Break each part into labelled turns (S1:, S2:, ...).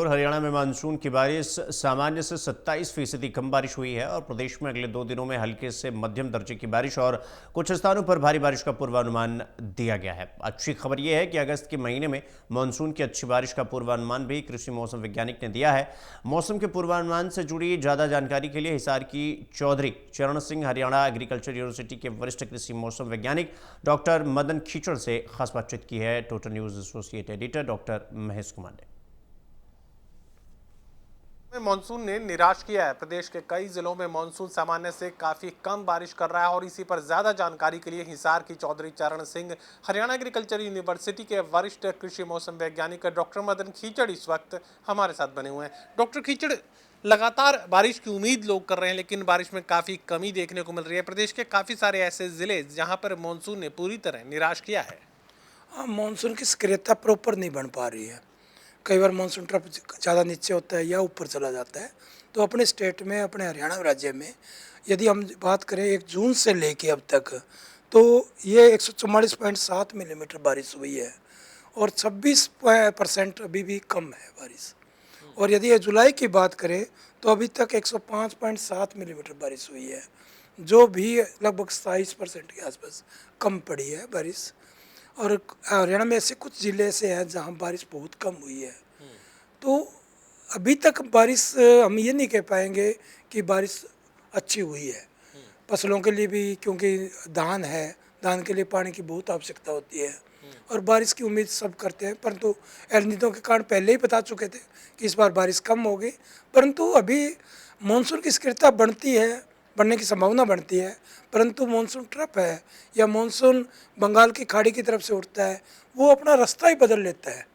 S1: और हरियाणा में मानसून की बारिश सामान्य से 27% कम बारिश हुई है और प्रदेश में अगले 2 दिनों में हल्के से मध्यम दर्जे की बारिश और कुछ स्थानों पर भारी बारिश का पूर्वानुमान दिया गया है। अच्छी खबर यह है कि अगस्त के महीने में मानसून की अच्छी बारिश का पूर्वानुमान भी कृषि मौसम वैज्ञानिक ने दिया है। मौसम के पूर्वानुमान से जुड़ी ज्यादा जानकारी के लिए हिसार की चौधरी चरण सिंह हरियाणा एग्रीकल्चर यूनिवर्सिटी के वरिष्ठ कृषि मौसम वैज्ञानिक डॉक्टर मदन खीचड़ से खास बातचीत की है total news associate editor doctor Mahesh Kumar ने।
S2: मानसून ने निराश किया है। प्रदेश के कई जिलों में मानसून सामान्य से काफी कम बारिश कर रहा है और इसी पर ज्यादा जानकारी के लिए हिसार की चौधरी चरण सिंह हरियाणा एग्रीकल्चर यूनिवर्सिटी के वरिष्ठ कृषि मौसम वैज्ञानिक डॉक्टर मदन खीचड़ इस वक्त हमारे साथ बने हुए हैं। डॉक्टर खीचड़, लगातार बारिश की उम्मीद लोग कर रहे हैं लेकिन बारिश में काफी कमी देखने को मिल रही है। प्रदेश के काफी सारे ऐसे जिले जहां पर मानसून ने पूरी तरह निराश किया है।
S3: हाँ, मानसून की सक्रियता प्रॉपर नहीं बन पा रही है। कई बार मानसून ट्रफ ज़्यादा नीचे होता है या ऊपर चला जाता है। तो अपने स्टेट में, अपने हरियाणा राज्य में यदि हम बात करें 1 जून से लेके अब तक, तो ये 144.7 मिलीमीटर बारिश हुई है और 26% अभी भी कम है बारिश। और यदि ये जुलाई की बात करें तो अभी तक 105.7 मिलीमीटर बारिश हुई है, जो भी लगभग 27% के आसपास कम पड़ी है बारिश। और हरियाणा में ऐसे कुछ ज़िले ऐसे हैं जहाँ बारिश बहुत कम हुई है। तो अभी तक बारिश हम ये नहीं कह पाएंगे कि बारिश अच्छी हुई है फसलों के लिए भी, क्योंकि धान है, धान के लिए पानी की बहुत आवश्यकता होती है और बारिश की उम्मीद सब करते हैं। परंतु एल निनो के कारण पहले ही बता चुके थे कि इस बार बारिश कम होगी, परंतु अभी मानसून की स्थिरता बनती है, बनने की संभावना बनती है। परंतु मानसून ट्रफ है या मानसून बंगाल की खाड़ी की तरफ से उठता है, वो अपना रास्ता ही बदल लेता है।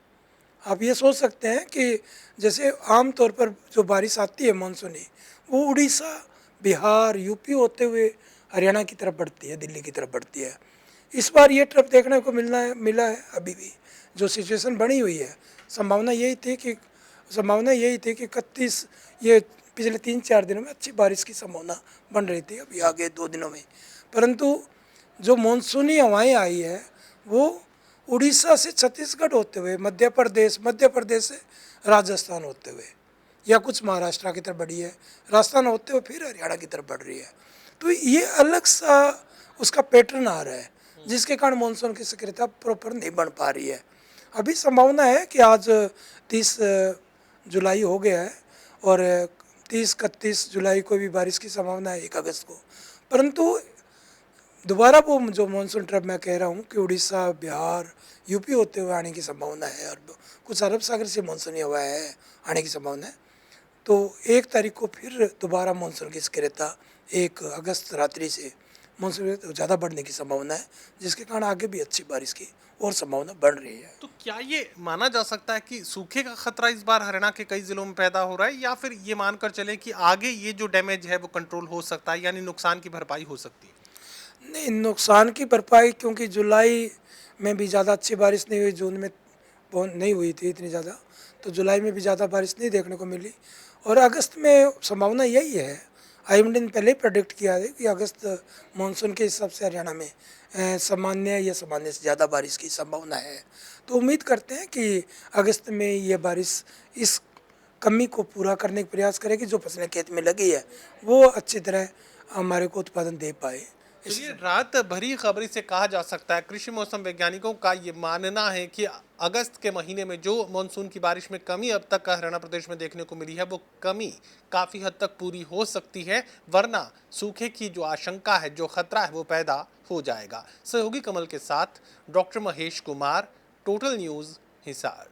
S3: आप ये सोच सकते हैं कि जैसे आम तौर पर जो बारिश आती है मानसूनी, वो उड़ीसा, बिहार, यूपी होते हुए हरियाणा की तरफ बढ़ती है, दिल्ली की तरफ बढ़ती है। इस बार ये ट्रफ देखने को मिला है। अभी भी जो सिचुएशन बनी हुई है, संभावना यही थी कि 31 ये पिछले 3-4 दिनों में अच्छी बारिश की संभावना बन रही थी, अभी आगे 2 दिनों में। परंतु जो मानसूनी हवाएं आई है वो उड़ीसा से छत्तीसगढ़ होते हुए मध्य प्रदेश से राजस्थान होते हुए या कुछ महाराष्ट्र की तरफ बढ़ी है, राजस्थान होते हुए फिर हरियाणा की तरफ बढ़ रही है। तो ये अलग सा उसका पैटर्न आ रहा है, जिसके कारण मानसून की सक्रियता प्रॉपर नहीं बन पा रही है। अभी संभावना है कि आज 30 जुलाई हो गया है और 30-31 जुलाई को भी बारिश की संभावना है, 1 अगस्त को। परंतु दोबारा वो जो मानसून ट्रफ मैं कह रहा हूँ कि उड़ीसा, बिहार, यूपी होते हुए आने की संभावना है और कुछ अरब सागर से मानसूनी हवाएं है आने की संभावना है। तो 1 तारीख को फिर दोबारा मानसून की सक्रियता 1 अगस्त रात्रि से मानसून ज़्यादा बढ़ने की संभावना है, जिसके कारण आगे भी अच्छी बारिश की और संभावना बढ़ रही है।
S2: तो क्या ये माना जा सकता है कि सूखे का खतरा इस बार हरियाणा के कई जिलों में पैदा हो रहा है, या फिर ये मानकर चले कि आगे ये जो डैमेज है वो कंट्रोल हो सकता है, यानी नुकसान की भरपाई हो सकती है?
S3: नहीं, नुकसान की भरपाई क्योंकि जुलाई में भी ज़्यादा अच्छी बारिश नहीं हुई, जून में नहीं हुई थी इतनी ज़्यादा, तो जुलाई में भी ज़्यादा बारिश नहीं देखने को मिली और अगस्त में संभावना यही है। आईएमडी ने पहले ही प्रेडिक्ट किया है कि अगस्त मानसून के हिसाब से हरियाणा में सामान्य या सामान्य से ज़्यादा बारिश की संभावना है। तो उम्मीद करते हैं कि अगस्त में ये बारिश इस कमी को पूरा करने का प्रयास करेगी। जो फसलें खेत में लगी है वो अच्छी तरह हमारे को उत्पादन दे पाए।
S2: चलिए, रात भरी खबरी से कहा जा सकता है, कृषि मौसम वैज्ञानिकों का ये मानना है कि अगस्त के महीने में जो मानसून की बारिश में कमी अब तक हरियाणा प्रदेश में देखने को मिली है, वो कमी काफ़ी हद तक पूरी हो सकती है, वरना सूखे की जो आशंका है, जो खतरा है, वो पैदा हो जाएगा। सहयोगी कमल के साथ doctor Mahesh Kumar, total news, Hisar.